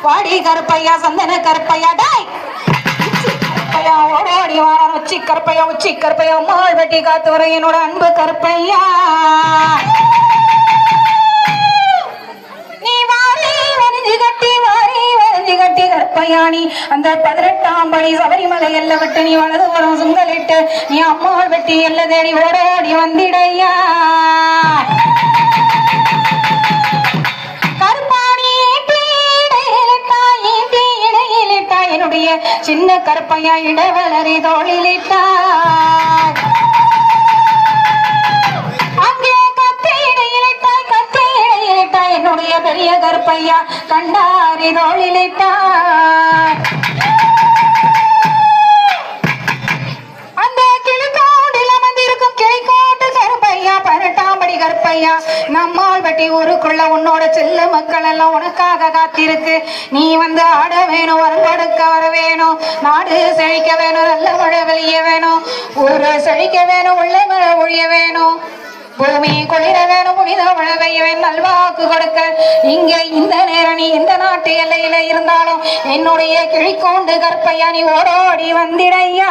வாடி கருப்பையா சந்தன கருப்பையா டாய் ஓடோடி வாரம் உச்சி கருப்பையா மாள் வெட்டி காத்து வர என்னோட அன்பு கருப்பையா நீ வாரி கட்டி கருப்பையாணி அந்த 18ஆம் படி சபரிமலை எல்ல விட்டு நீ வலது வரும் சுங்கலிட்டு நீ அம்மாள் வெட்டி எல்ல தேடி ஓடோடி வந்திடையா என்னுடைய சின்ன கருப்பையா இடவலரி தோளிலிட்டாய் அங்கே கத்தை இடையிலிட்டாய் என்னுடைய பெரிய கருப்பையா கண்டாரி தோளிலிட்டாய் அந்த கிளிக்கோட்டில் அமர்ந்திருக்கும் கிளிக்கோட்டு கருப்பையா 18ஆம் படி கருப்பையா நம்மால் வெட்டி ஊருக்குள்ள உன்னோட செல்ல மக்கள் எல்லாம் உனக்காக காத்திருக்கு நீ வந்து ஆட வேணும் வரவடுக்க வர வேணும் நாடு செழிக்க வேணும் நல்ல மழை வெளிய வேணும் ஊரு செழிக்க வேணும் உள்ள மழை ஒழிய வேணும் பூமி குளிர வேணும் புனித மழை பெய்ய வேணும் நல்வாக்கு கொடுக்க இங்க இந்த நேரம் நீ எந்த நாட்டு எல்லையில இருந்தாலும் என்னுடைய கிழிக்கோண்டு கற்பையா நீ ஓடோடி வந்திடையா